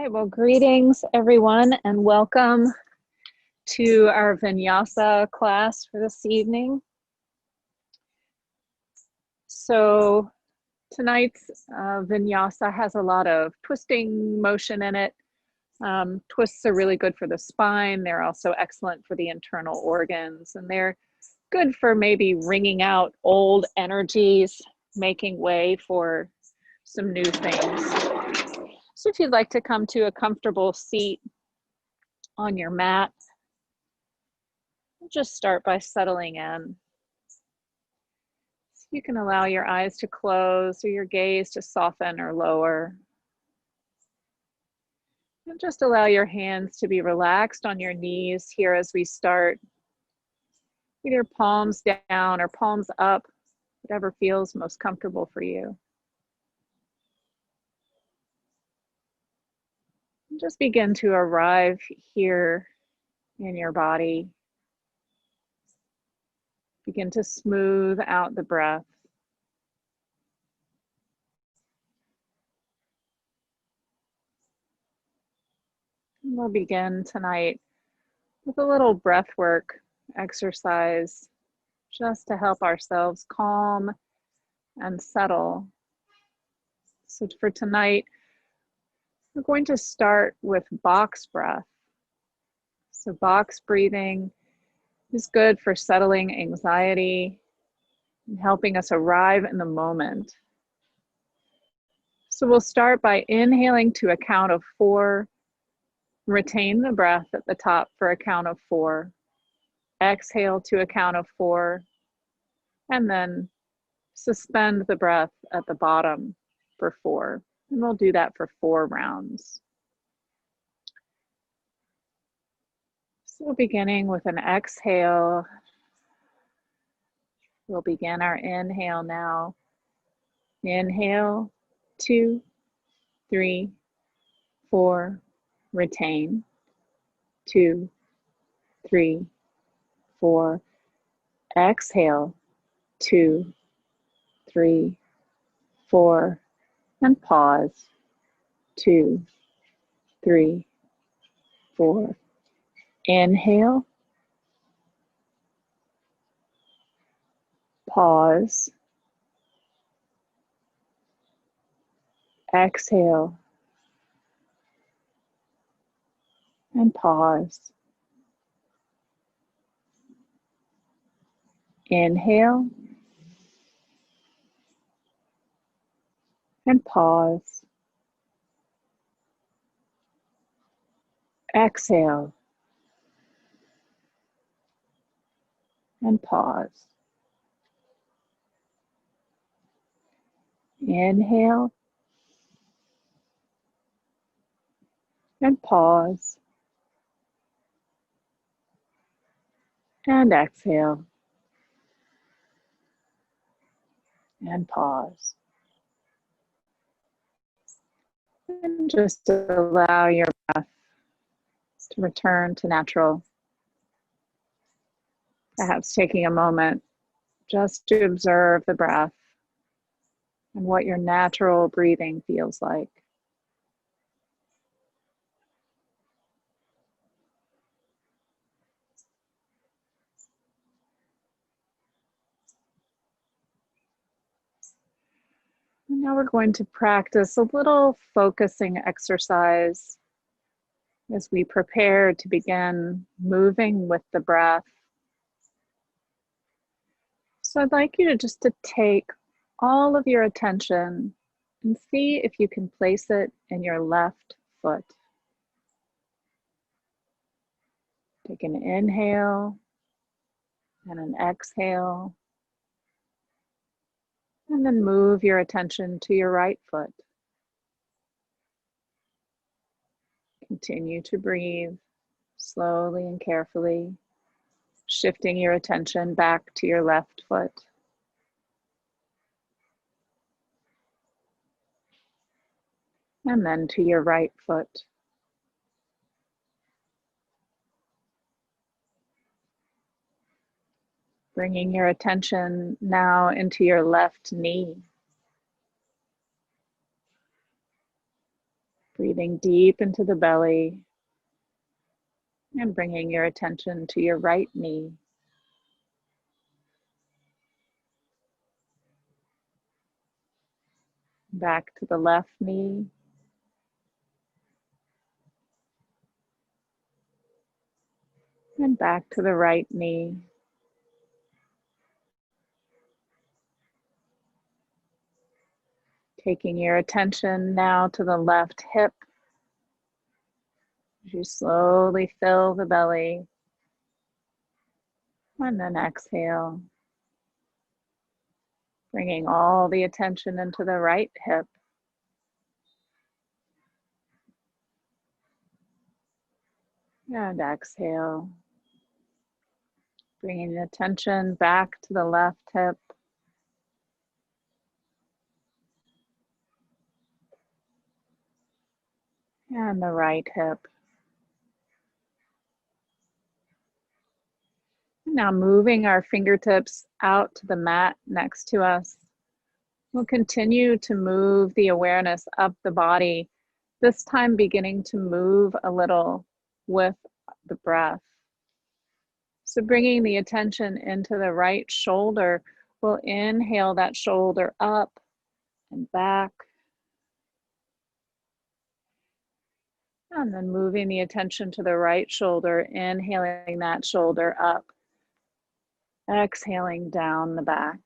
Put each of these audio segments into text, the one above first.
Well, greetings everyone and welcome to our Vinyasa class for this evening. So tonight's Vinyasa has a lot of twisting motion in it. Twists are really good for the spine. They're also excellent for the internal organs, and they're good for maybe wringing out old energies, making way for some new things. So if you'd like to come to a comfortable seat on your mat, just start by settling in. So you can allow your eyes to close or your gaze to soften or lower. And just allow your hands to be relaxed on your knees here as we start. Either palms down or palms up, whatever feels most comfortable for you. And just begin to arrive here in your body. Begin to smooth out the breath. And we'll begin tonight with a little breath work exercise just to help ourselves calm and settle. So for tonight, we're going to start with box breath. So box breathing is good for settling anxiety and helping us arrive in the moment. So we'll start by inhaling to a count of 4. Retain the breath at the top for a count of 4. Exhale to a count of 4. And then suspend the breath at the bottom for 4. And we'll do that for 4 rounds. So beginning with an exhale, we'll begin our inhale now. Inhale, 2, 3, 4, retain, 2, 3, 4, exhale, 2, 3, 4, and pause, 2, 3, 4. Inhale, pause, exhale, and pause. Inhale, and pause. Exhale, and pause. Inhale, and pause. And exhale, and pause. And just allow your breath to return to natural. Perhaps taking a moment just to observe the breath and what your natural breathing feels like. And now we're going to practice a little focusing exercise as we prepare to begin moving with the breath. So I'd like you to take all of your attention and see if you can place it in your left foot. Take an inhale and an exhale, and then move your attention to your right foot. Continue to breathe slowly and carefully, shifting your attention back to your left foot. And then to your right foot. Bringing your attention now into your left knee. Breathing deep into the belly and bringing your attention to your right knee. Back to the left knee. And back to the right knee. Taking your attention now to the left hip. As you slowly fill the belly. And then exhale. Bringing all the attention into the right hip. And exhale. Bringing the attention back to the left hip. And the right hip. Now moving our fingertips out to the mat next to us. We'll continue to move the awareness up the body, this time beginning to move a little with the breath. So bringing the attention into the right shoulder, we'll inhale that shoulder up and back. And then moving the attention to the right shoulder, inhaling that shoulder up, exhaling down the back.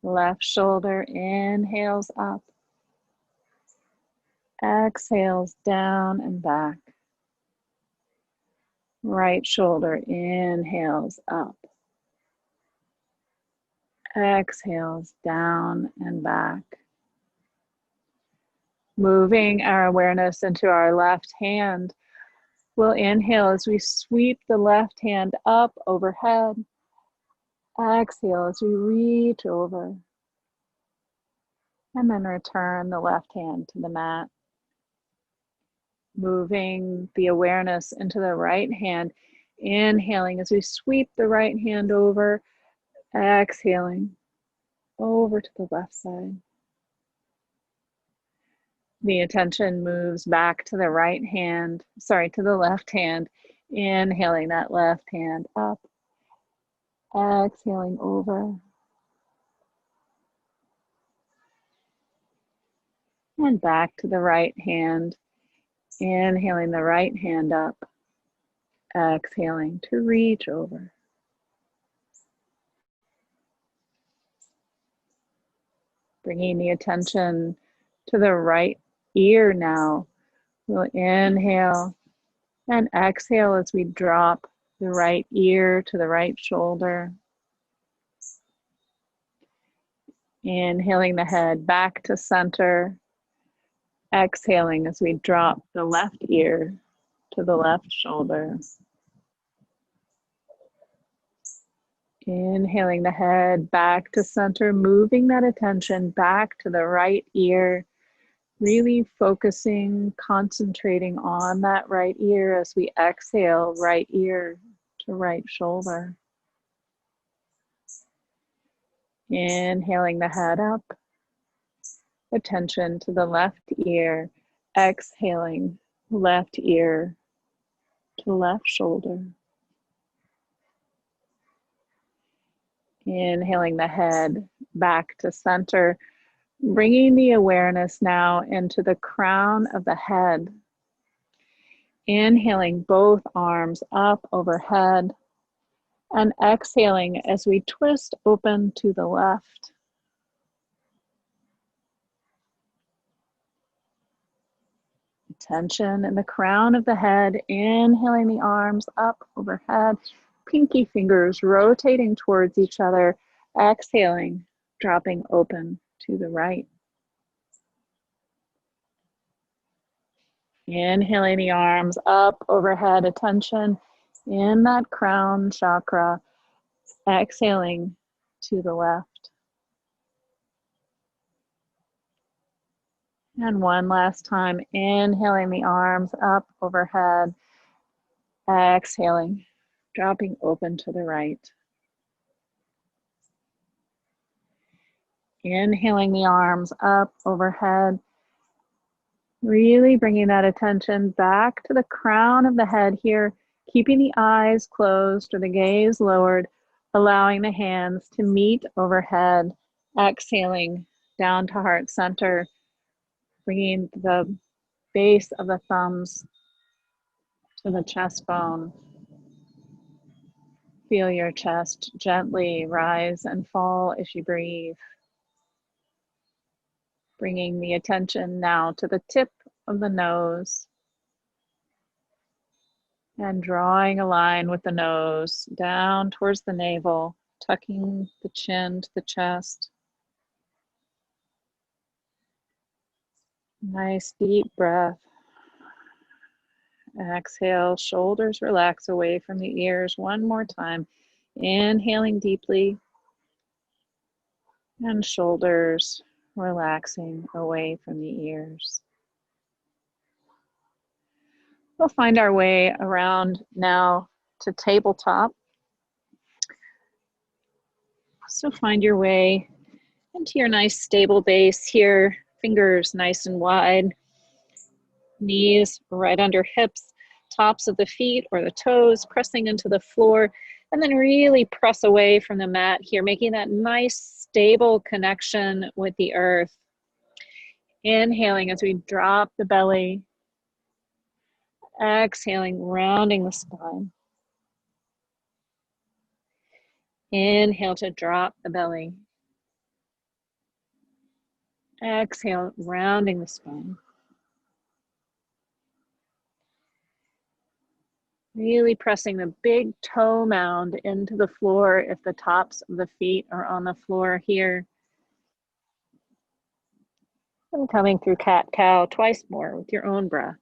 Left shoulder inhales up, exhales down and back. Right shoulder inhales up, exhales down and back. Moving our awareness into our left hand, we'll inhale as we sweep the left hand up overhead. Exhale as we reach over. And then return the left hand to the mat. Moving the awareness into the right hand. Inhaling as we sweep the right hand over. Exhaling over to the left side. The attention moves back to the to the left hand. Inhaling that left hand up. Exhaling over. And back to the right hand. Inhaling the right hand up. Exhaling to reach over. Bringing the attention to the right ear now. We'll inhale and exhale as we drop the right ear to the right shoulder. Inhaling the head back to center. Exhaling as we drop the left ear to the left shoulder. Inhaling the head back to center, moving that attention back to the right ear, really focusing, concentrating on that right ear as we exhale, right ear to right shoulder. Inhaling the head up, attention to the left ear, exhaling, left ear to left shoulder. Inhaling the head back to center, bringing the awareness now into the crown of the head. Inhaling both arms up overhead and exhaling as we twist open to the left. Attention in the crown of the head, inhaling the arms up overhead, pinky fingers rotating towards each other, exhaling, dropping open to the right. Inhaling the arms up overhead, attention in that crown chakra, exhaling to the left. And one last time, inhaling the arms up overhead, exhaling, dropping open to the right. Inhaling the arms up overhead, Really bringing that attention back to the crown of the head here, keeping the eyes closed or the gaze lowered, allowing the hands to meet overhead, exhaling down to heart center, bringing the base of the thumbs to the chest bone. Feel your chest gently rise and fall as you breathe. Bringing the attention now to the tip of the nose and drawing a line with the nose down towards the navel, tucking the chin to the chest. Nice deep breath. Exhale, shoulders relax away from the ears one more time. Inhaling deeply and shoulders relaxing away from the ears. We'll find our way around now to tabletop. So find your way into your nice stable base here. Fingers nice and wide. Knees right under hips, tops of the feet or the toes pressing into the floor, and then really press away from the mat here, making that nice stable connection with the earth. Inhaling as we drop the belly, exhaling, rounding the spine. Inhale to drop the belly. Exhale, rounding the spine. Really pressing the big toe mound into the floor if the tops of the feet are on the floor here. And coming through cat-cow twice more with your own breath.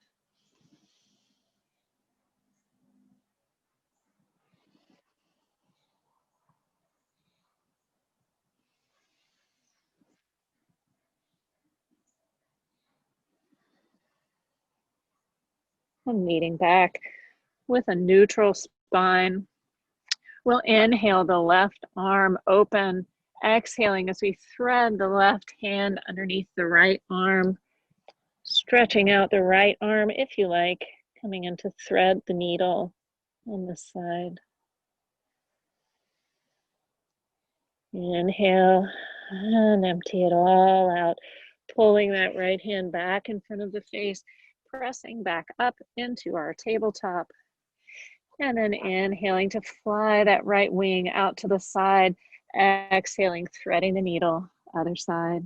And meeting back with a neutral spine. We'll inhale the left arm open, exhaling as we thread the left hand underneath the right arm, stretching out the right arm if you like, coming in to thread the needle on the side. Inhale and empty it all out, pulling that right hand back in front of the face, pressing back up into our tabletop. And then inhaling to fly that right wing out to the side, exhaling, threading the needle, other side.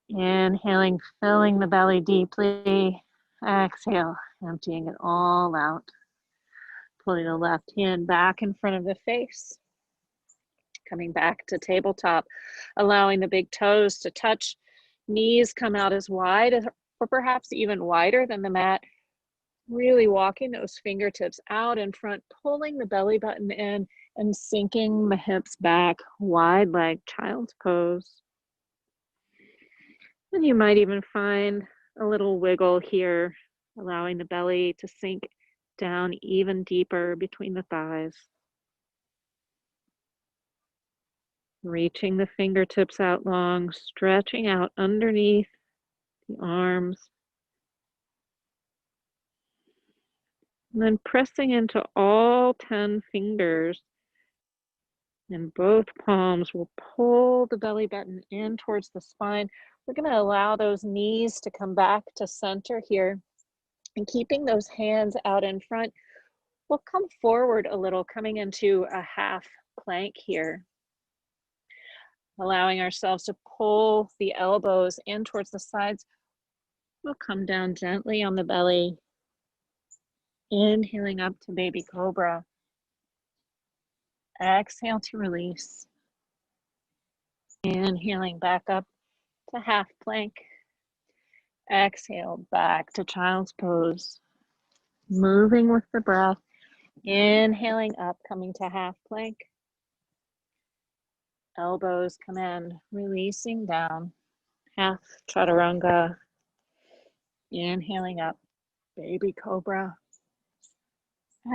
Inhaling, filling the belly deeply. Exhale, emptying it all out. Pulling the left hand back in front of the face. Coming back to tabletop, allowing the big toes to touch. Knees come out as wide as, or perhaps even wider than the mat. Really walking those fingertips out in front, pulling the belly button in and sinking the hips back, wide leg, child's pose. And you might even find a little wiggle here, allowing the belly to sink down even deeper between the thighs. Reaching the fingertips out long, stretching out underneath the arms. And then pressing into all 10 fingers, and both palms will pull the belly button in towards the spine. We're going to allow those knees to come back to center here. And keeping those hands out in front, we'll come forward a little, coming into a half plank here. Allowing ourselves to pull the elbows in towards the sides. We'll come down gently on the belly. Inhaling up to baby cobra. Exhale to release. Inhaling back up to half plank. Exhale back to child's pose. Moving with the breath. Inhaling up, coming to half plank. Elbows come in, releasing down. Half chaturanga. Inhaling up, baby cobra.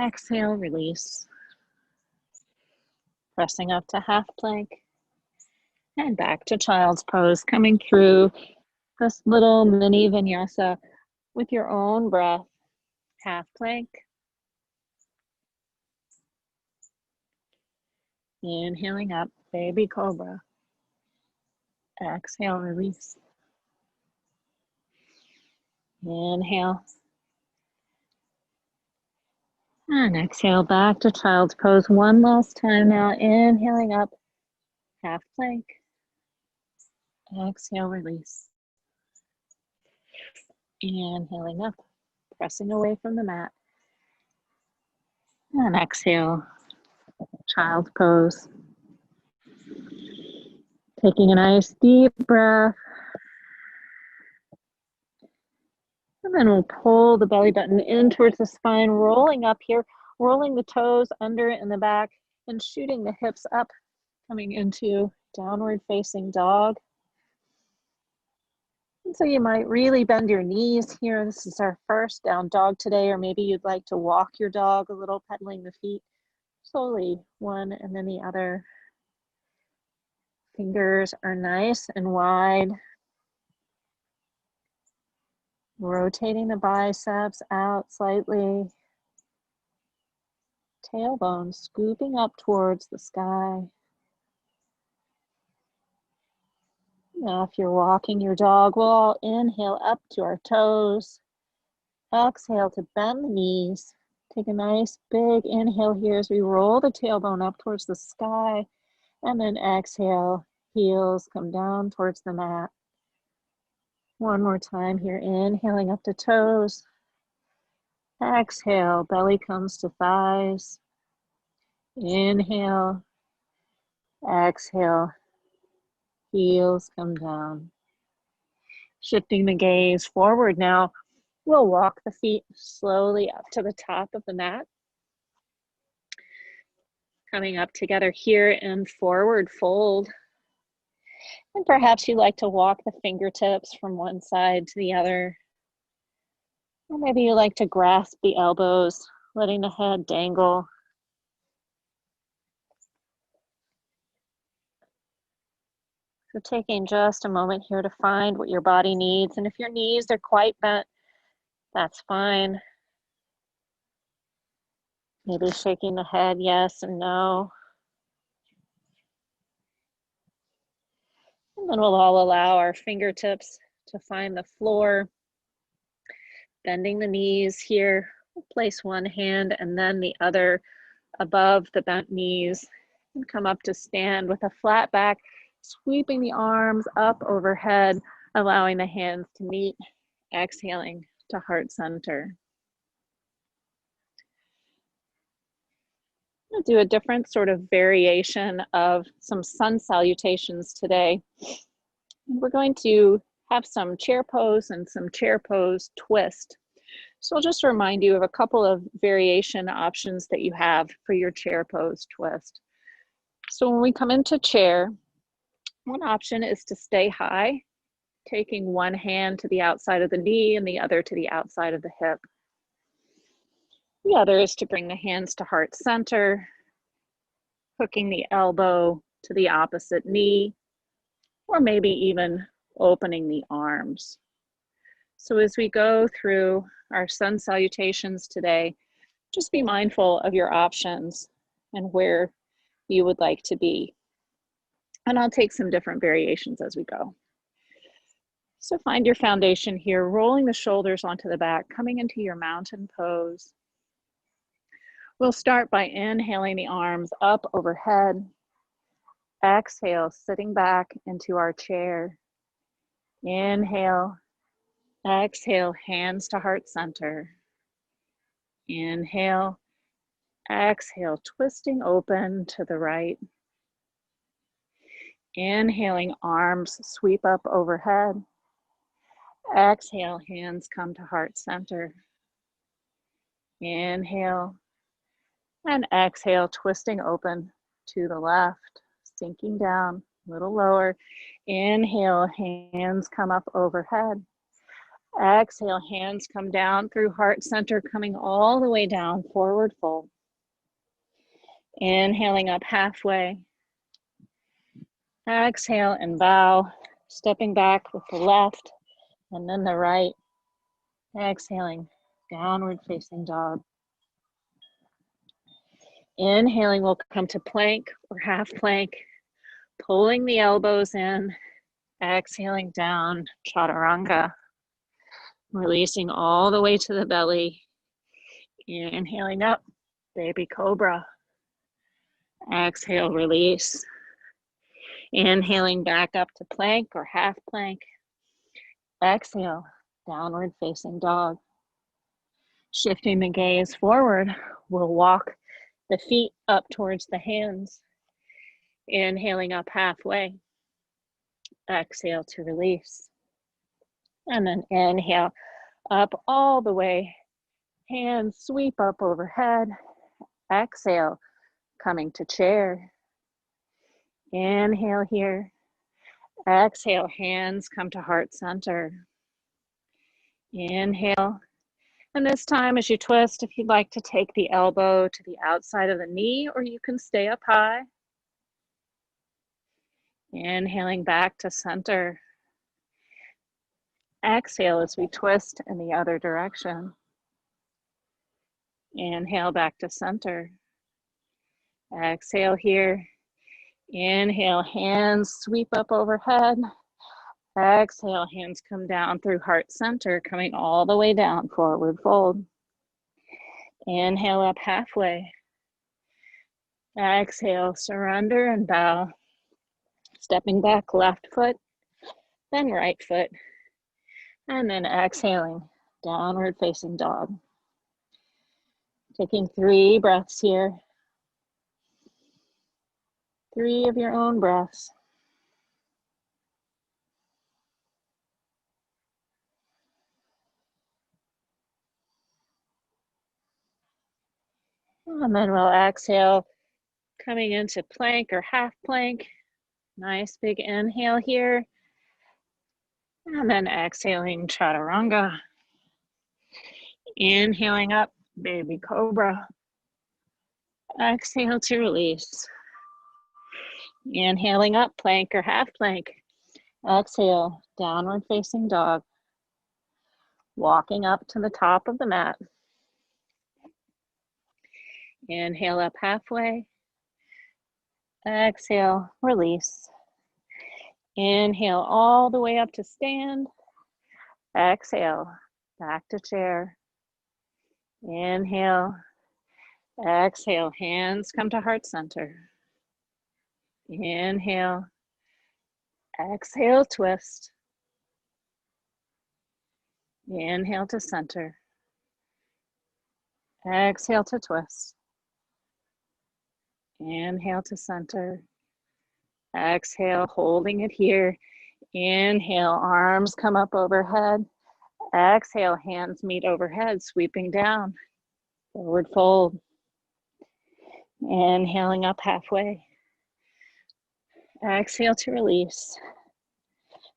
Exhale, release. Pressing up to half plank. And back to child's pose, coming through this little mini vinyasa with your own breath. Half plank. Inhaling up, baby cobra. Exhale, release. Inhale. And exhale back to child's pose one last time now. Inhaling up, half plank. Exhale, release. Inhaling up, pressing away from the mat. And exhale, child's pose. Taking a nice deep breath. And then we'll pull the belly button in towards the spine, rolling up here, rolling the toes under in the back, and shooting the hips up, coming into downward facing dog. And so you might really bend your knees here. This is our first down dog today, or maybe you'd like to walk your dog a little, pedaling the feet slowly, one and then the other. Fingers are nice and wide. Rotating the biceps out slightly. Tailbone scooping up towards the sky. Now, if you're walking your dog, we'll all inhale up to our toes. Exhale to bend the knees. Take a nice big inhale here as we roll the tailbone up towards the sky. And then exhale, heels come down towards the mat. One more time here, inhaling up to toes. Exhale, belly comes to thighs. Inhale. Exhale, heels come down. Shifting the gaze forward now, we'll walk the feet slowly up to the top of the mat. Coming up together here in forward fold. And perhaps you like to walk the fingertips from one side to the other. Or maybe you like to grasp the elbows, letting the head dangle. So taking just a moment here to find what your body needs. And if your knees are quite bent, that's fine. Maybe shaking the head yes and no. And then we'll all allow our fingertips to find the floor. Bending the knees here. We'll place one hand and then the other above the bent knees. And come up to stand with a flat back, sweeping the arms up overhead, allowing the hands to meet. Exhaling to heart center. We'll do a different sort of variation of some sun salutations today. We're going to have some chair pose and some chair pose twist. So I'll just remind you of a couple of variation options that you have for your chair pose twist. So when we come into chair, one option is to stay high, taking one hand to the outside of the knee and the other to the outside of the hip. The other is to bring the hands to heart center, hooking the elbow to the opposite knee, or maybe even opening the arms. So as we go through our sun salutations today, just be mindful of your options and where you would like to be. And I'll take some different variations as we go. So find your foundation here, rolling the shoulders onto the back, coming into your mountain pose. We'll start by inhaling the arms up overhead. Exhale, sitting back into our chair. Inhale. Exhale, hands to heart center. Inhale. Exhale, twisting open to the right. Inhaling, arms sweep up overhead. Exhale, hands come to heart center. Inhale. And exhale, twisting open to the left, sinking down a little lower. Inhale, hands come up overhead. Exhale, hands come down through heart center, coming all the way down, forward fold. Inhaling up halfway. Exhale and bow, stepping back with the left and then the right. Exhaling, downward facing dog. Inhaling, we'll come to plank or half plank, pulling the elbows in. Exhaling down, chaturanga. Releasing all the way to the belly. Inhaling up, baby cobra. Exhale, release. Inhaling back up to plank or half plank. Exhale, downward facing dog. Shifting the gaze forward, we'll walk the feet up towards the hands. Inhaling up halfway. Exhale to release. And then inhale up all the way. Hands sweep up overhead. Exhale, coming to chair. Inhale here. Exhale, hands come to heart center. Inhale. And this time as you twist, if you'd like to take the elbow to the outside of the knee, or you can stay up high. Inhaling back to center. Exhale as we twist in the other direction. Inhale back to center. Exhale here. Inhale, hands sweep up overhead. Exhale, hands come down through heart center, coming all the way down, forward fold. Inhale up halfway. Exhale, surrender and bow. Stepping back, left foot, then right foot. And then exhaling, downward facing dog. Taking 3 breaths here. 3 of your own breaths. And then we'll exhale, coming into plank or half plank. Nice big inhale here. And then exhaling, chaturanga. Inhaling up, baby cobra. Exhale to release. Inhaling up, plank or half plank. Exhale, downward facing dog. Walking up to the top of the mat. Inhale up halfway. Exhale, release. Inhale all the way up to stand. Exhale, back to chair. Inhale. Exhale, hands come to heart center. Inhale. Exhale, twist. Inhale to center. Exhale to twist. Inhale to center. Exhale, holding it here. Inhale, arms come up overhead. Exhale, hands meet overhead, sweeping down. Forward fold. Inhaling up halfway. Exhale to release.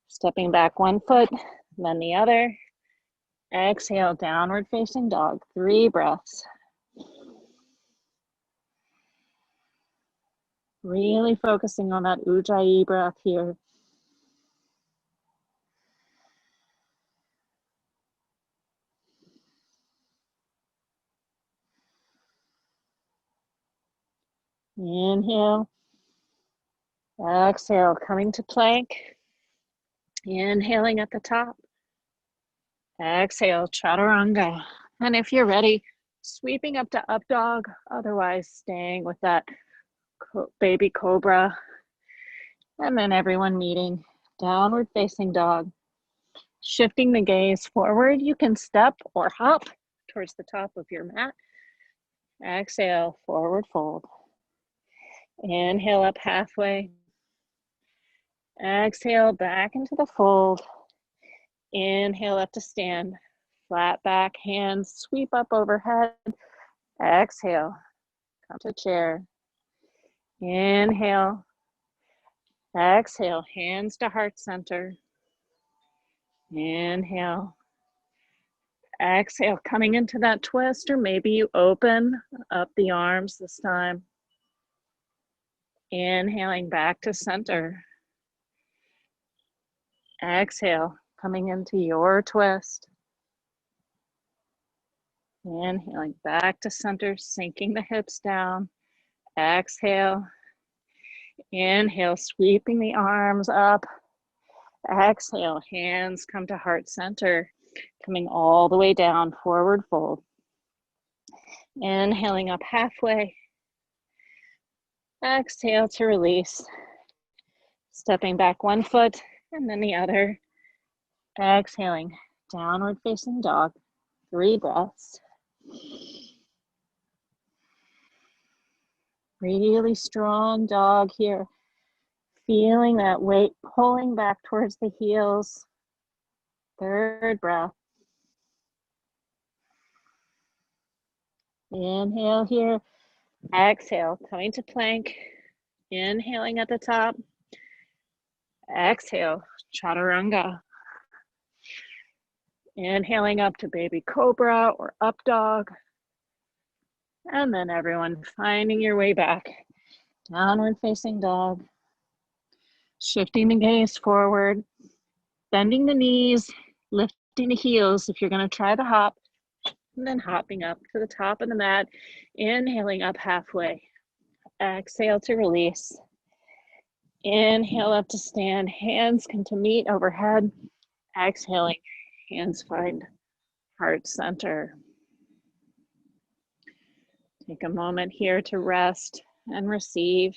Stepping back 1 foot, then the other. Exhale, downward facing dog. 3 breaths. Really focusing on that Ujjayi breath here. Inhale. Exhale, coming to plank. Inhaling at the top. Exhale, chaturanga. And if you're ready, sweeping up to up dog, otherwise staying with that baby cobra. And then everyone meeting, downward facing dog. Shifting the gaze forward, you can step or hop towards the top of your mat. Exhale, forward fold. Inhale up halfway. Exhale, back into the fold. Inhale up to stand. Flat back, hands sweep up overhead. Exhale, come to chair. Inhale. Exhale, hands to heart center. Inhale. Exhale, coming into that twist, or maybe you open up the arms this time. Inhaling back to center. Exhale, coming into your twist. Inhaling back to center, sinking the hips down. Exhale. Inhale, sweeping the arms up. Exhale, hands come to heart center, coming all the way down, forward fold. Inhaling up halfway. Exhale to release. Stepping back one foot and then the other. Exhaling, downward facing dog. 3 breaths. Really strong dog here. Feeling that weight pulling back towards the heels. 3rd breath. Inhale here. Exhale, coming to plank. Inhaling at the top. Exhale, chaturanga. Inhaling up to baby cobra or up dog. And then everyone finding your way back. Downward facing dog. Shifting the gaze forward. Bending the knees. Lifting the heels if you're going to try the hop. And then hopping up to the top of the mat. Inhaling up halfway. Exhale to release. Inhale up to stand. Hands come to meet overhead. Exhaling. Hands find heart center. Take a moment here to rest and receive.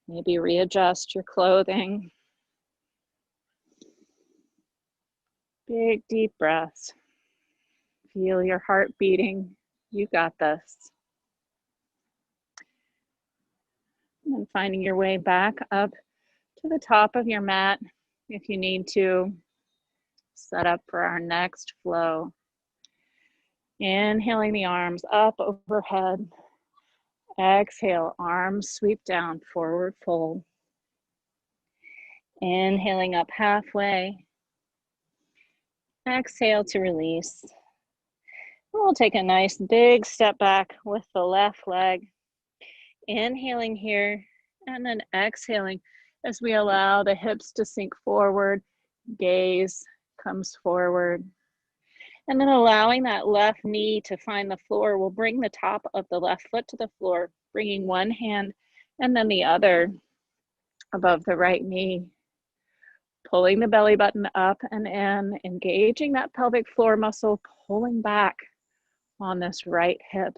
Maybe readjust your clothing. Big deep breaths. Feel your heart beating. You got this. And finding your way back up to the top of your mat if you need to. Set up for our next flow. Inhaling the arms up overhead. Exhale, arms sweep down, forward fold. Inhaling up halfway. Exhale to release. We'll take a nice big step back with the left leg. Inhaling here and then exhaling as we allow the hips to sink forward. Gaze comes forward. And then allowing that left knee to find the floor, we'll bring the top of the left foot to the floor, bringing one hand and then the other above the right knee. Pulling the belly button up and in, engaging that pelvic floor muscle, pulling back on this right hip.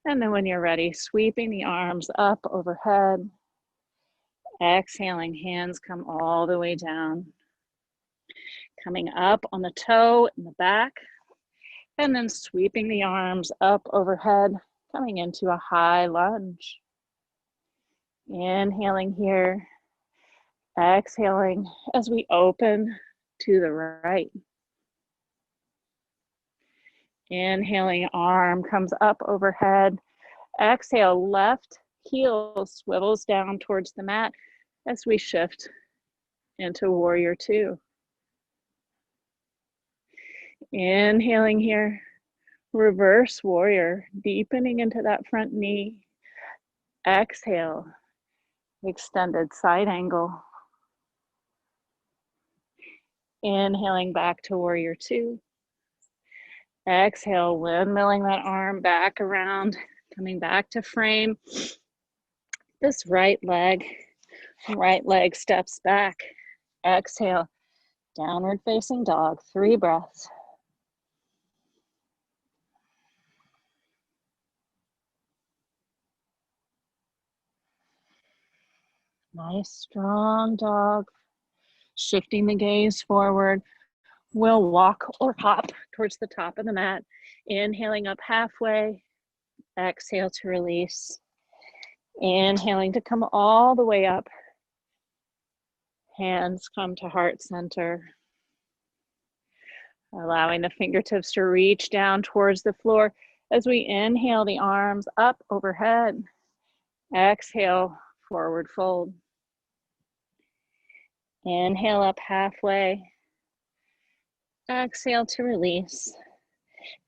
And then when you're ready, sweeping the arms up overhead. Exhaling, hands come all the way down. Coming up on the toe in the back. And then sweeping the arms up overhead, coming into a high lunge. Inhaling here. Exhaling as we open to the right. Inhaling, arm comes up overhead. Exhale, left heel swivels down towards the mat as we shift into warrior 2. Inhaling here, reverse warrior, deepening into that front knee. Exhale, extended side angle. Inhaling back to warrior 2. Exhale, windmilling that arm back around, coming back to frame. This right leg steps back. Exhale, downward facing dog, 3 breaths. Nice, strong dog. Shifting the gaze forward. We'll walk or hop towards the top of the mat. Inhaling up halfway. Exhale to release. Inhaling to come all the way up. Hands come to heart center. Allowing the fingertips to reach down towards the floor as we inhale the arms up overhead. Exhale, forward fold. Inhale up halfway. Exhale to release.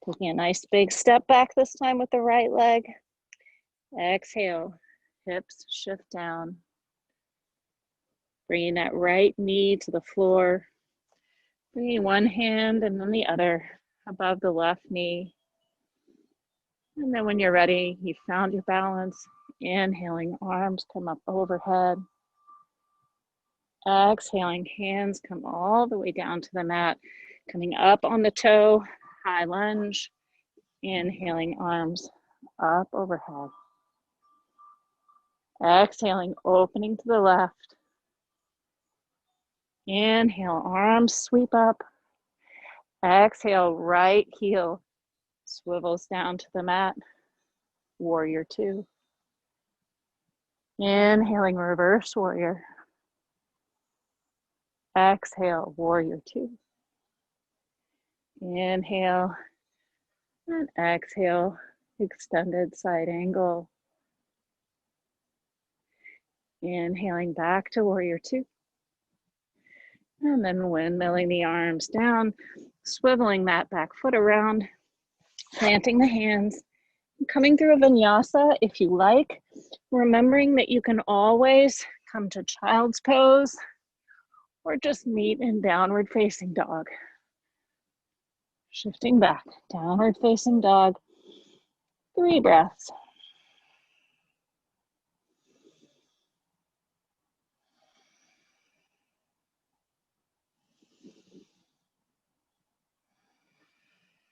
Taking a nice big step back this time with the right leg. Exhale, hips shift down. Bringing that right knee to the floor. Bringing one hand and then the other above the left knee. And then when you're ready, you found your balance. Inhaling, arms come up overhead. Exhaling, hands come all the way down to the mat. Coming up on the toe, high lunge. Inhaling, arms up overhead. Exhaling, opening to the left. Inhale, arms sweep up. Exhale, right heel swivels down to the mat. Warrior two. Inhaling, reverse warrior. Exhale, warrior two. Inhale and exhale, extended side angle. Inhaling back to warrior two. And then windmilling the arms down, swiveling that back foot around, planting the hands, coming through a vinyasa if you like, remembering that you can always come to child's pose or just meet in downward facing dog. Shifting back, downward facing dog, 3 breaths.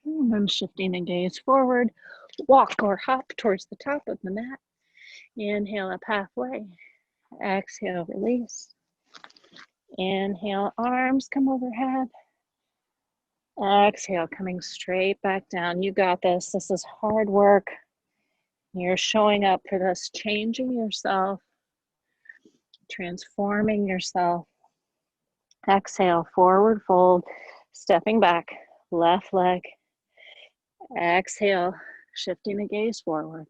And then shifting the gaze forward, walk or hop towards the top of the mat. Inhale up halfway, exhale, release. Inhale, arms come overhead. Exhale, coming straight back down. You got this. This is hard work. You're showing up for this, changing yourself, transforming yourself. Exhale, forward fold, stepping back, left leg. Exhale, shifting the gaze forward.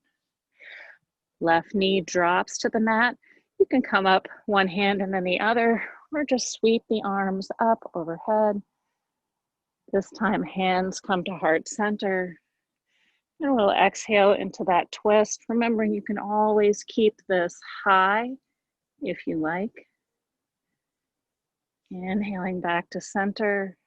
Left knee drops to the mat. You can come up one hand and then the other, or just sweep the arms up overhead. This time, hands come to heart center. And we'll exhale into that twist, remembering you can always keep this high if you like. Inhaling back to center.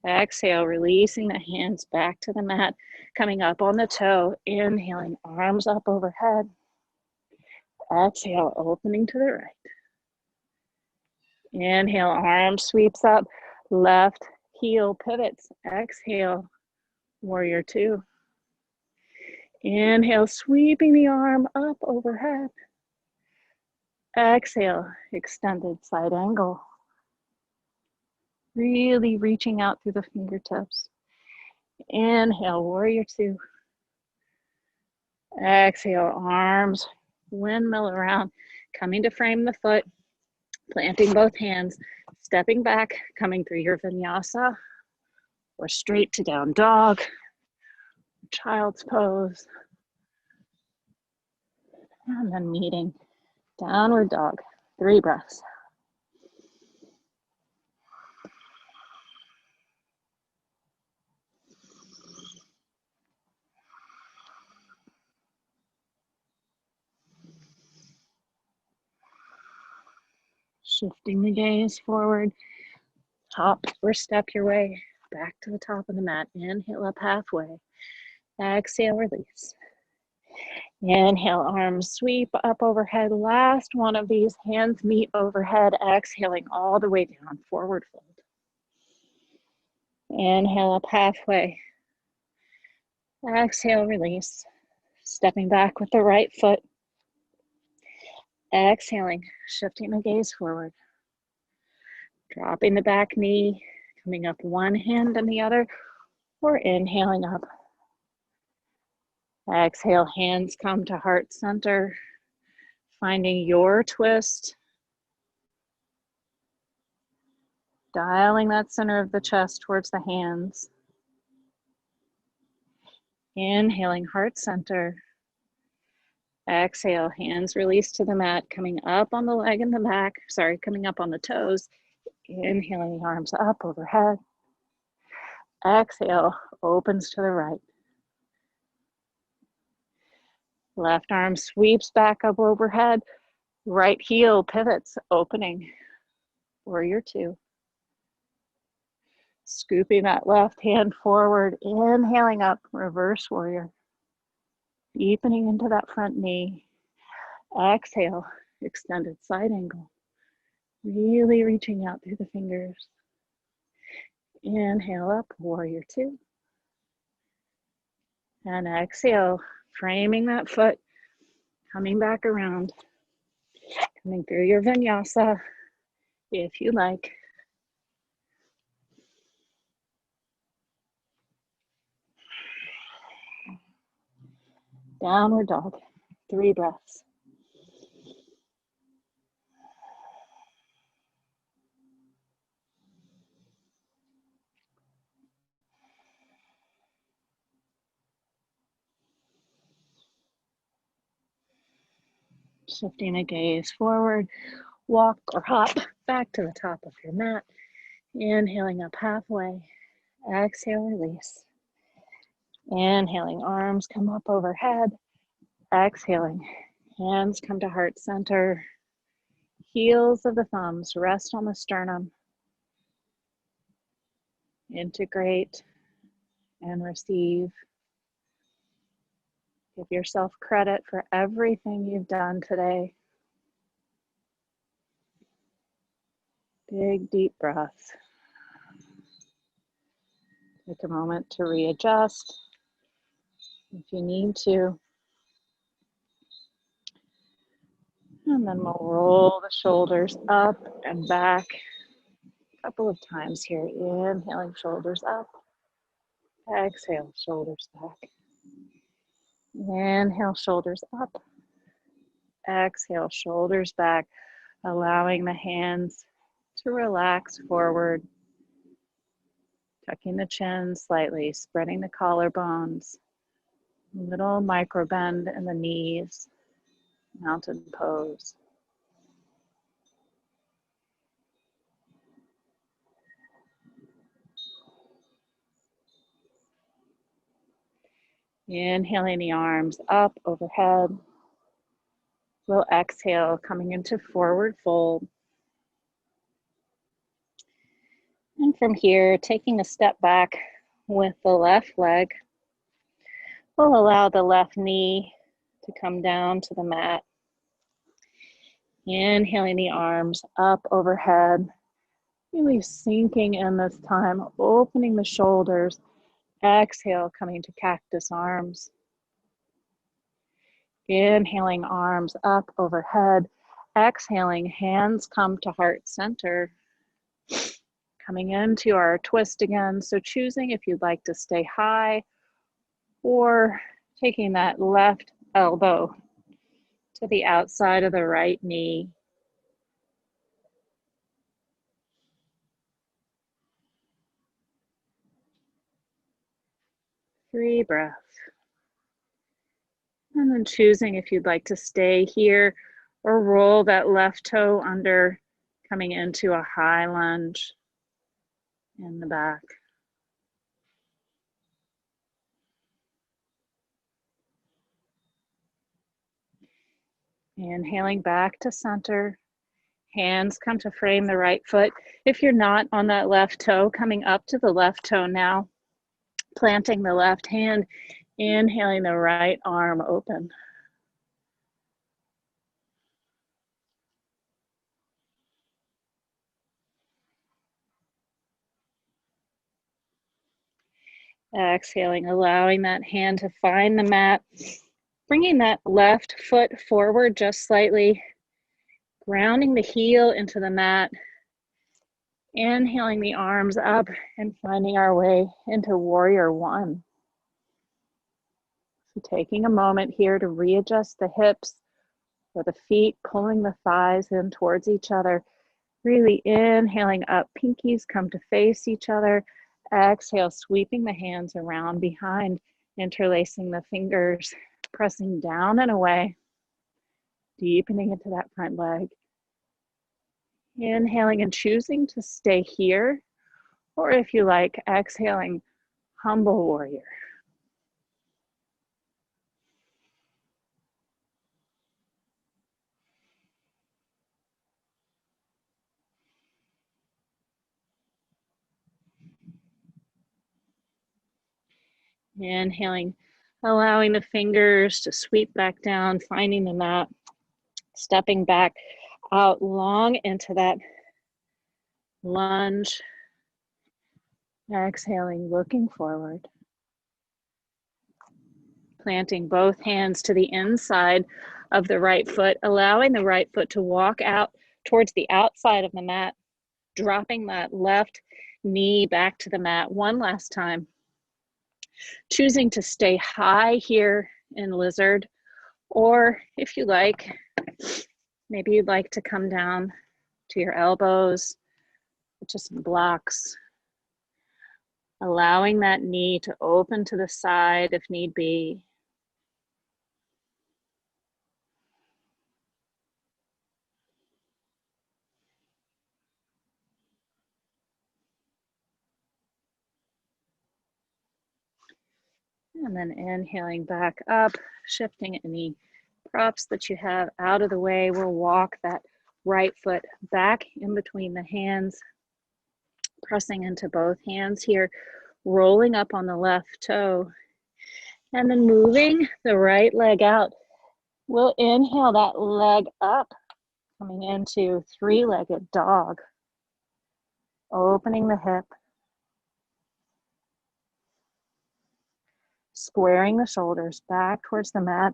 Exhale, releasing the hands back to the mat, coming up on the toe. Inhaling, arms up overhead. Exhale, opening to the right. Inhale, arm sweeps up, left heel pivots. Exhale, warrior two. Inhale, sweeping the arm up overhead. Exhale, extended side angle. Really reaching out through the fingertips. Inhale, warrior two. Exhale, arms windmill around, coming to frame the foot, planting both hands, stepping back, coming through your vinyasa, or straight to down dog, child's pose, and then meeting downward dog, 3 breaths. Shifting the gaze forward, hop or step your way back to the top of the mat. Inhale up halfway. Exhale, release. Inhale, arms sweep up overhead. Last one of these, hands meet overhead. Exhaling all the way down, forward fold. Inhale up halfway. Exhale, release. Stepping back with the right foot. Exhaling, shifting the gaze forward. Dropping the back knee, coming up one hand and the other, or inhaling up. Exhale, hands come to heart center, finding your twist. Dialing that center of the chest towards the hands. Inhaling, heart center. Exhale, hands release to the mat, coming up on the leg and the back. Sorry, coming up on the toes. Inhaling, the arms up overhead. Exhale, opens to the right. Left arm sweeps back up overhead. Right heel pivots, opening, warrior two. Scooping that left hand forward, inhaling up, reverse warrior. Deepening into that front knee. Exhale, extended side angle. Really reaching out through the fingers. Inhale up, warrior two. And exhale, framing that foot, coming back around. Coming through your vinyasa, if you like. Downward dog, 3 breaths. Shifting a gaze forward, walk or hop back to the top of your mat. Inhaling up halfway, exhale, release. Inhaling, arms come up overhead. Exhaling, hands come to heart center. Heels of the thumbs rest on the sternum. Integrate and receive. Give yourself credit for everything you've done today. Big, deep breaths. Take a moment to readjust if you need to. And then we'll roll the shoulders up and back a couple of times here. Inhaling, shoulders up. Exhale, shoulders back. Inhale, shoulders up. Exhale, shoulders back. Allowing the hands to relax forward. Tucking the chin slightly, spreading the collarbones. Little micro bend in the knees. Mountain pose. Inhaling the arms up overhead. We'll exhale, coming into forward fold. And from here, taking a step back with the left leg, we'll allow the left knee to come down to the mat. Inhaling the arms up overhead, really sinking in this time, opening the shoulders. Exhale, coming to cactus arms. Inhaling, arms up overhead. Exhaling, hands come to heart center. Coming into our twist again. So choosing if you'd like to stay high or taking that left elbow to the outside of the right knee. Three breaths. And then choosing if you'd like to stay here or roll that left toe under, coming into a high lunge in the back. Inhaling back to center. Hands come to frame the right foot. If you're not on that left toe, coming up to the left toe now. Planting the left hand. Inhaling the right arm open. Exhaling, allowing that hand to find the mat. Bringing that left foot forward just slightly. Grounding the heel into the mat. Inhaling the arms up and finding our way into warrior one. So taking a moment here to readjust the hips or the feet, pulling the thighs in towards each other. Really inhaling up, pinkies come to face each other. Exhale, sweeping the hands around behind, interlacing the fingers, pressing down and away, deepening into that front leg. Inhaling and choosing to stay here, or if you like, exhaling, humble warrior. Inhaling, allowing the fingers to sweep back down, finding the mat, stepping back out long into that lunge. Exhaling, looking forward. Planting both hands to the inside of the right foot, allowing the right foot to walk out towards the outside of the mat, dropping that left knee back to the mat one last time. Choosing to stay high here in lizard, or if you like, maybe you'd like to come down to your elbows, to some blocks, allowing that knee to open to the side if need be. And then inhaling back up, shifting any props that you have out of the way. We'll walk that right foot back in between the hands, pressing into both hands here, rolling up on the left toe, and then moving the right leg out. We'll inhale that leg up, coming into three-legged dog, opening the hip, squaring the shoulders back towards the mat,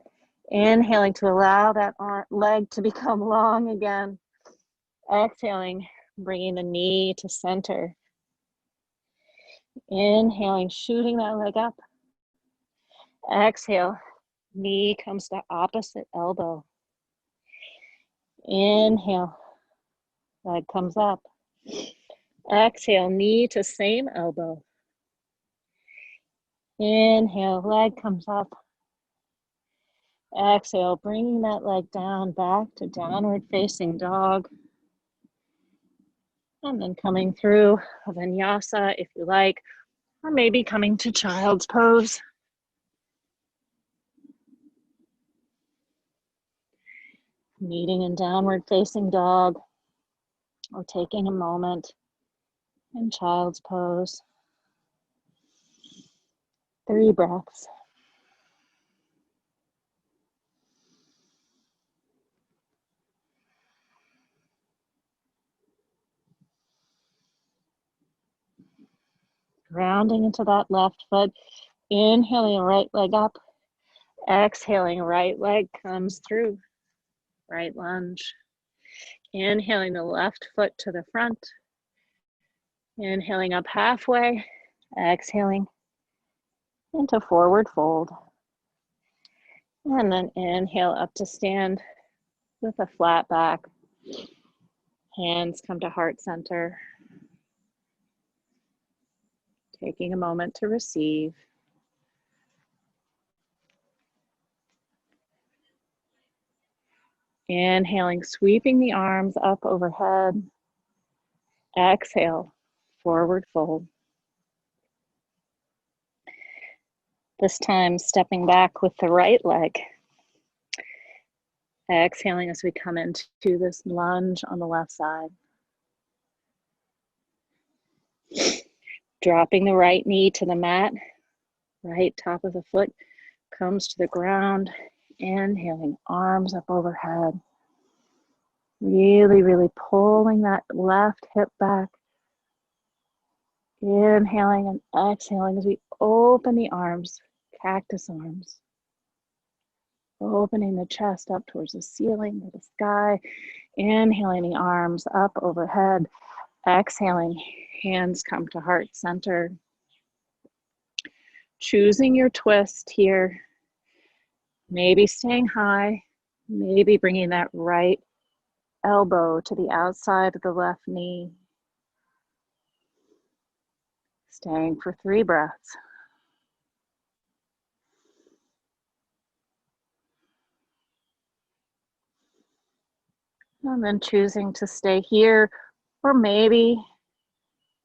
inhaling to allow that leg to become long again. Exhaling, bringing the knee to center. Inhaling, shooting that leg up. Exhale, knee comes to opposite elbow. Inhale, leg comes up. Exhale, knee to same elbow. Inhale, leg comes up. Exhale, bringing that leg down, back to downward facing dog. And then coming through a vinyasa if you like, or maybe coming to child's pose. Meeting in downward facing dog, or taking a moment in child's pose. 3 breaths. Grounding into that left foot, inhaling right leg up, exhaling right leg comes through, right lunge. Inhaling the left foot to the front, inhaling up halfway, exhaling into forward fold. And then inhale up to stand with a flat back. Hands come to heart center. Taking a moment to receive. Inhaling, sweeping the arms up overhead. Exhale, forward fold. This time, stepping back with the right leg. Exhaling as we come into this lunge on the left side. Dropping the right knee to the mat. Right top of the foot comes to the ground. Inhaling, arms up overhead. Really, really pulling that left hip back. Inhaling and exhaling as we open the arms, cactus arms. Opening the chest up towards the ceiling or the sky. Inhaling the arms up overhead. Exhaling, hands come to heart center. Choosing your twist here. Maybe staying high. Maybe bringing that right elbow to the outside of the left knee. Staying for 3 breaths. And then choosing to stay here, or maybe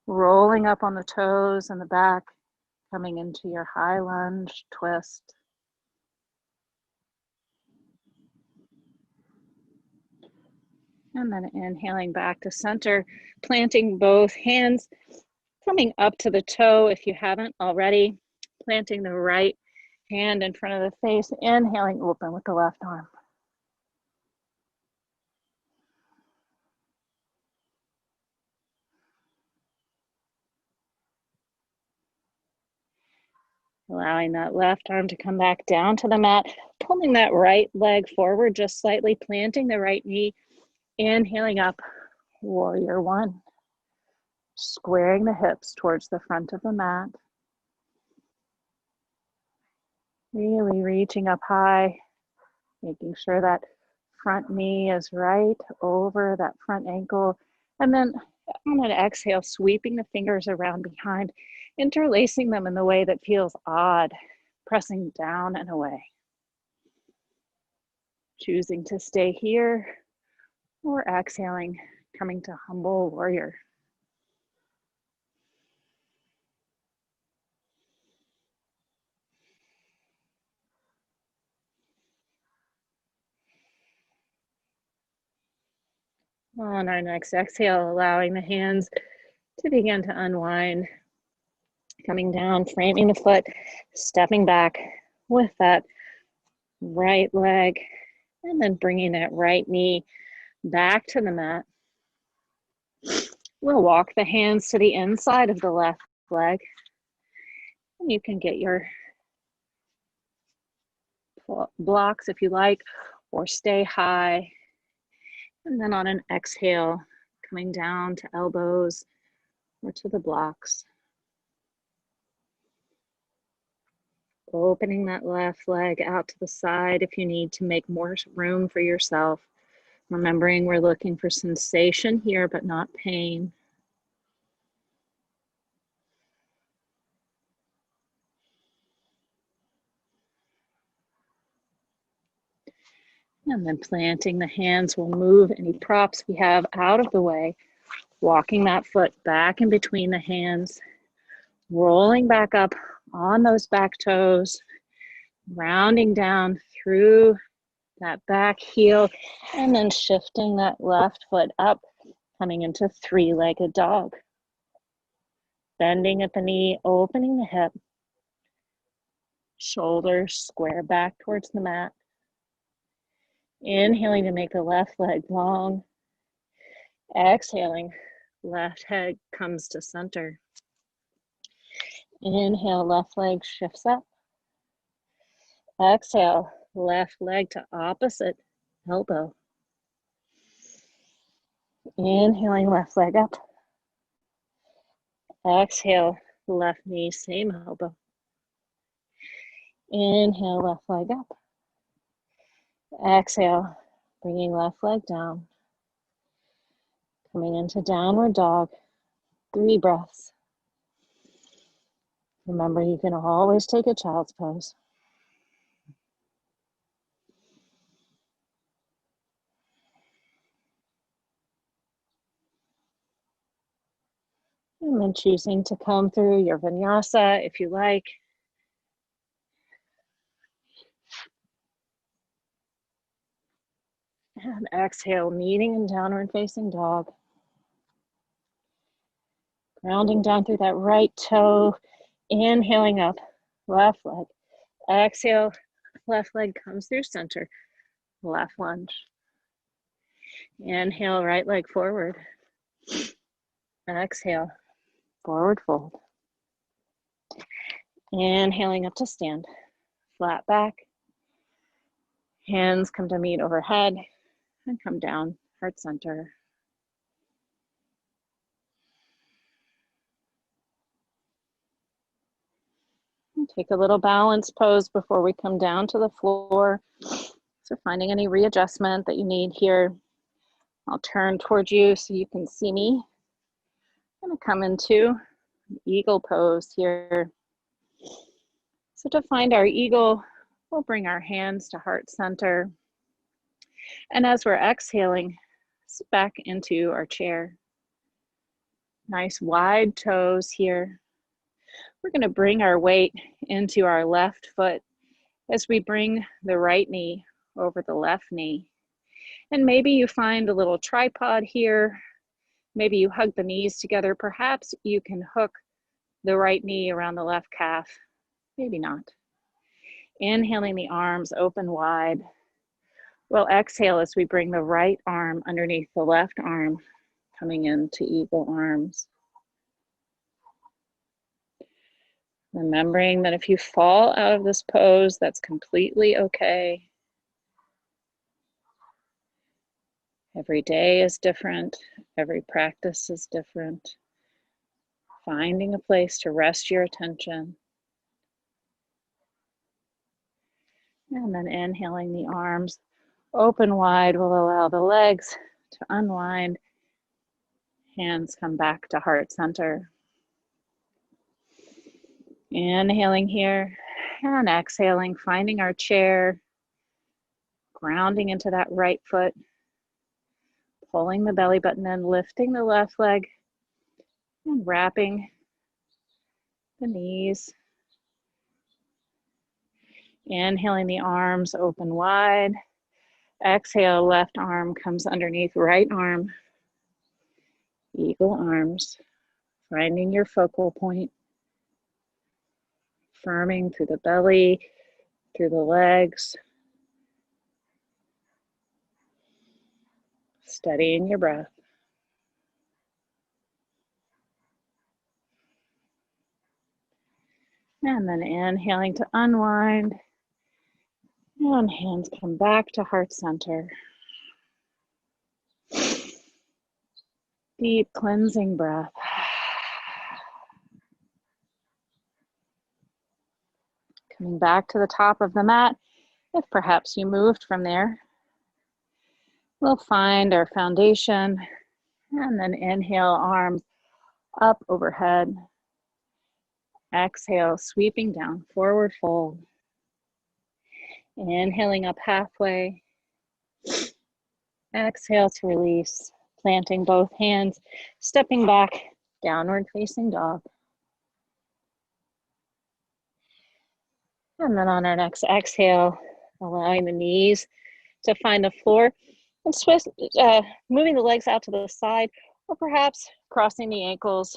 rolling up on the toes and the back, coming into your high lunge twist. And then inhaling back to center, planting both hands, coming up to the toe if you haven't already, Planting the right hand in front of the face, inhaling open with the left arm. Allowing that left arm to come back down to the mat, pulling that right leg forward just slightly, planting the right knee, inhaling up, warrior one. Squaring the hips towards the front of the mat. Really reaching up high, making sure that front knee is right over that front ankle. And then on an exhale, sweeping the fingers around behind, interlacing them in the way that feels odd, pressing down and away. Choosing to stay here or exhaling, coming to humble warrior. On our next exhale, allowing the hands to begin to unwind, coming down, framing the foot, stepping back with that right leg, and then bringing that right knee back to the mat. We'll walk the hands to the inside of the left leg, and you can get your blocks if you like, or stay high. And then on an exhale, coming down to elbows or to the blocks. Opening that left leg out to the side if you need to make more room for yourself. Remembering we're looking for sensation here, but not pain. And then planting the hands, we'll move any props we have out of the way, walking that foot back in between the hands, rolling back up on those back toes, rounding down through that back heel, and then shifting that left foot up, coming into three-legged dog. Bending at the knee, opening the hip, shoulders square back towards the mat. Inhaling to make the left leg long. Exhaling, left head comes to center. Inhale, left leg shifts up. Exhale, left leg to opposite elbow. Inhaling, left leg up. Exhale, left knee, same elbow. Inhale, left leg up. Exhale, bringing left leg down. Coming into downward dog, 3 breaths. Remember, you can always take a child's pose. And then choosing to come through your vinyasa if you like. And exhale, meeting in downward facing dog. Grounding down through that right toe, inhaling up, left leg. Exhale, left leg comes through center, left lunge. Inhale, right leg forward. Exhale, forward fold. Inhaling up to stand, flat back. Hands come to meet overhead and come down, heart center. And take a little balance pose before we come down to the floor. So finding any readjustment that you need here. I'll turn towards you so you can see me. I'm going to come into eagle pose here. So to find our eagle, we'll bring our hands to heart center. And as we're exhaling, sit back into our chair. Nice wide toes here. We're going to bring our weight into our left foot as we bring the right knee over the left knee. And maybe you find a little tripod here. Maybe you hug the knees together. Perhaps you can hook the right knee around the left calf. maybe not. Inhaling the arms open wide. We'll exhale as we bring the right arm underneath the left arm, coming into eagle arms. Remembering that if you fall out of this pose, that's completely okay. Every day is different. Every practice is different. Finding a place to rest your attention. And then inhaling the arms open wide will allow the legs to unwind. Hands come back to heart center. Inhaling here and exhaling, finding our chair, grounding into that right foot, pulling the belly button in, lifting the left leg, and wrapping the knees. Inhaling the arms open wide. Exhale, left arm comes underneath right arm. Eagle arms, finding your focal point. Firming through the belly, through the legs. Steadying your breath. And then inhaling to unwind. And hands come back to heart center. Deep cleansing breath. Coming back to the top of the mat. If perhaps you moved from there, we'll find our foundation and then inhale, arms up overhead. Exhale, sweeping down, forward fold. Inhaling up halfway. Exhale to release, planting both hands, stepping back, downward facing dog. And then on our next exhale, allowing the knees to find the floor and moving the legs out to the side, or perhaps crossing the ankles,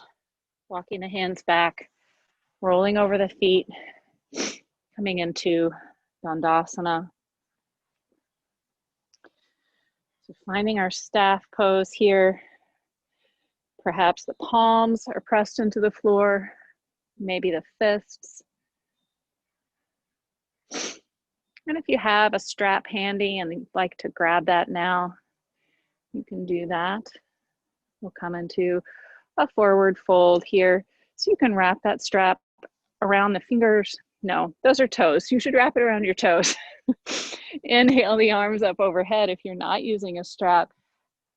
walking the hands back, rolling over the feet, coming into Dandasana. So finding our staff pose here. Perhaps the palms are pressed into the floor, maybe the fists. And if you have a strap handy and you'd like to grab that now, you can do that. We'll come into a forward fold here. So you can wrap that strap around the fingers. No, those are toes. You should wrap it around your toes. Inhale the arms up overhead if you're not using a strap.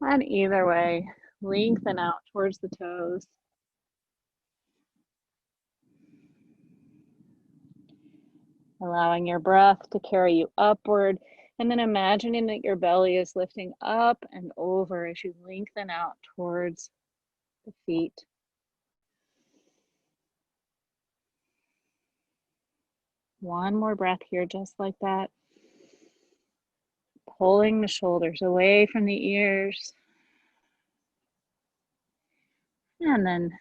And either way, lengthen out towards the toes. Allowing your breath to carry you upward, and then imagining that your belly is lifting up and over as you lengthen out towards the feet. One more breath here, just like that. Pulling the shoulders away from the ears. And then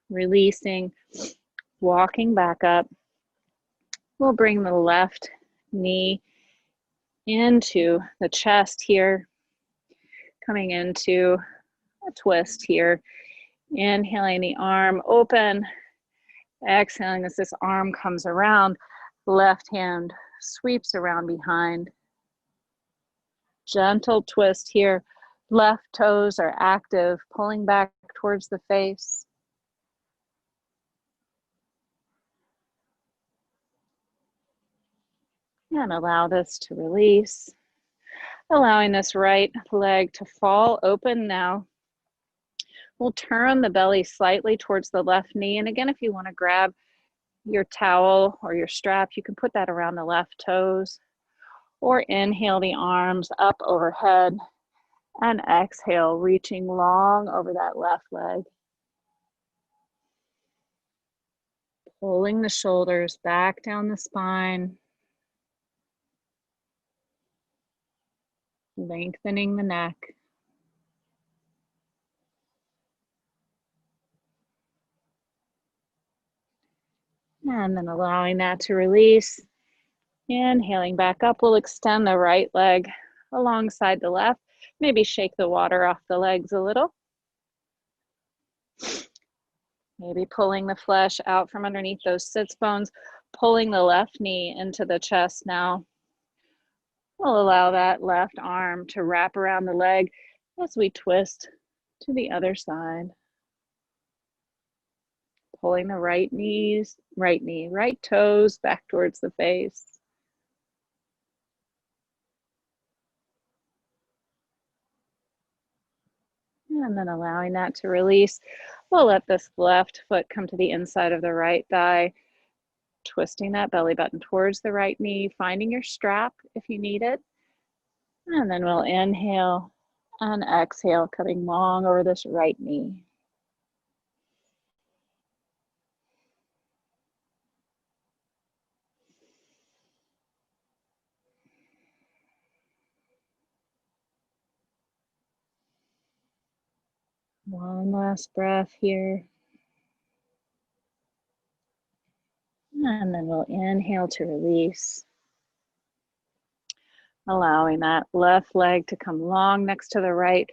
releasing, walking back up. We'll bring the left knee into the chest here, coming into a twist here. Inhaling the arm open, exhaling as this arm comes around, left hand sweeps around behind. Gentle twist here, left toes are active, pulling back towards the face. And allow this to release. Allowing this right leg to fall open now. We'll turn the belly slightly towards the left knee. And again, if you want to grab your towel or your strap, you can put that around the left toes. Or inhale the arms up overhead. And exhale, reaching long over that left leg. Pulling the shoulders back down the spine. Lengthening the neck. And then allowing that to release. Inhaling back up, we'll extend the right leg alongside the left. Maybe shake the water off the legs a little. Maybe pulling the flesh out from underneath those sits bones, pulling the left knee into the chest now. We'll allow that left arm to wrap around the leg as we twist to the other side. Pulling the right knee, right toes back towards the face. And then allowing that to release. We'll let this left foot come to the inside of the right thigh, twisting that belly button towards the right knee, finding your strap if you need it. And then we'll inhale and exhale, coming long over this right knee. One last breath here. And then we'll inhale to release. Allowing that left leg to come long next to the right,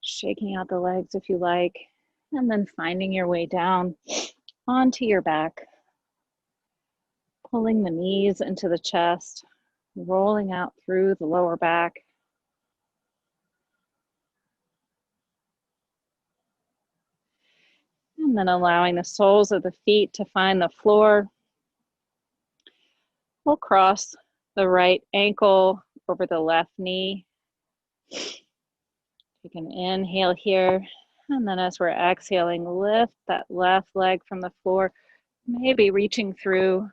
shaking out the legs if you like, and then finding your way down onto your back, pulling the knees into the chest, rolling out through the lower back. And then allowing the soles of the feet to find the floor. We'll cross the right ankle over the left knee. Take an inhale here. And then as we're exhaling, lift that left leg from the floor, maybe reaching through,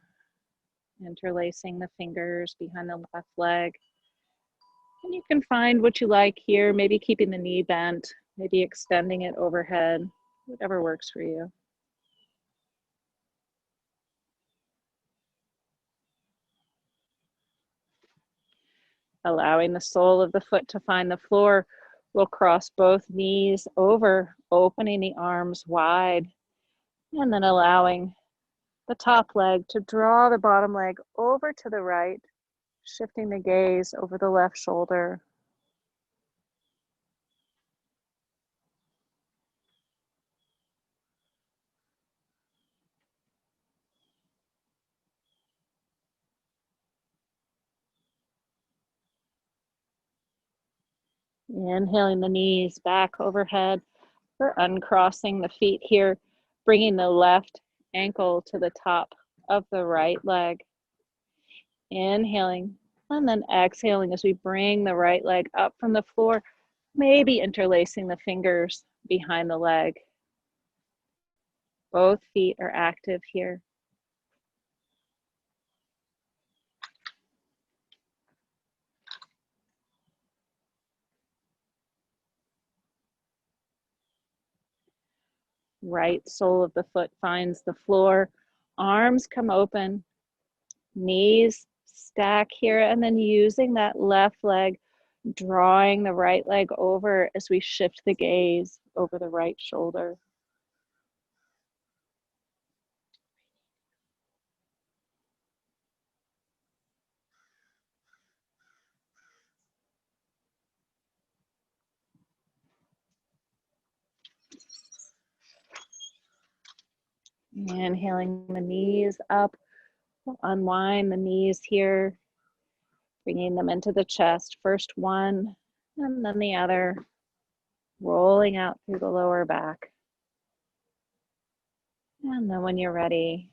interlacing the fingers behind the left leg. And you can find what you like here, maybe keeping the knee bent, maybe extending it overhead, whatever works for you. Allowing the sole of the foot to find the floor, we'll cross both knees over, opening the arms wide, and then allowing the top leg to draw the bottom leg over to the right, shifting the gaze over the left shoulder. Inhaling the knees back overhead. We're uncrossing the feet here, bringing the left ankle to the top of the right leg. Inhaling and then exhaling as we bring the right leg up from the floor, maybe interlacing the fingers behind the leg. Both feet are active here. Right sole of the foot finds the floor. Arms come open, knees stack here, and then using that left leg, drawing the right leg over as we shift the gaze over the right shoulder. Inhaling the knees up, unwind the knees here, bringing them into the chest. First one, and then the other, rolling out through the lower back. And then when you're ready,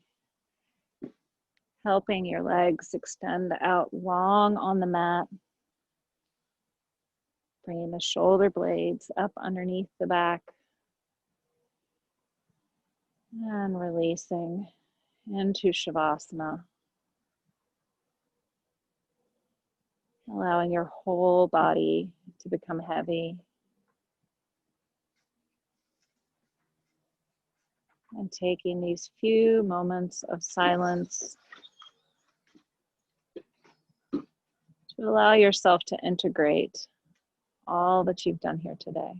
helping your legs extend out long on the mat, bringing the shoulder blades up underneath the back, and releasing into Shavasana. Allowing your whole body to become heavy. And taking these few moments of silence to allow yourself to integrate all that you've done here today.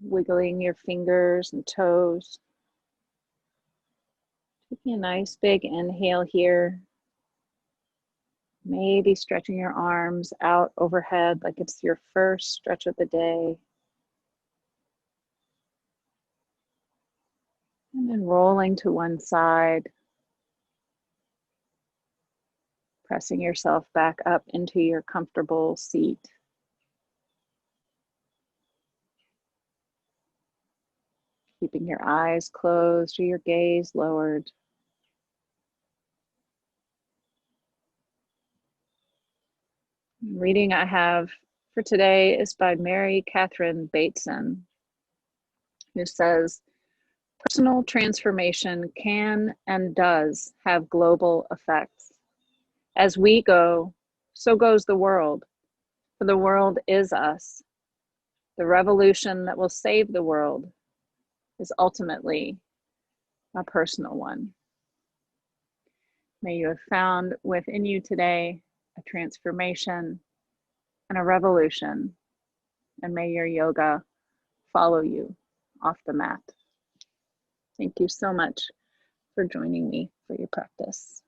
wiggling your fingers and toes. Taking a nice big inhale here. Maybe stretching your arms out overhead like it's your first stretch of the day. And then rolling to one side. Pressing yourself back up into your comfortable seat. Keeping your eyes closed or your gaze lowered. The reading I have for today is by Mary Catherine Bateson, who says, personal transformation can and does have global effects. As we go, so goes the world, for the world is us. The revolution that will save the world is ultimately a personal one. May you have found within you today a transformation and a revolution, and may your yoga follow you off the mat. Thank you so much for joining me for your practice.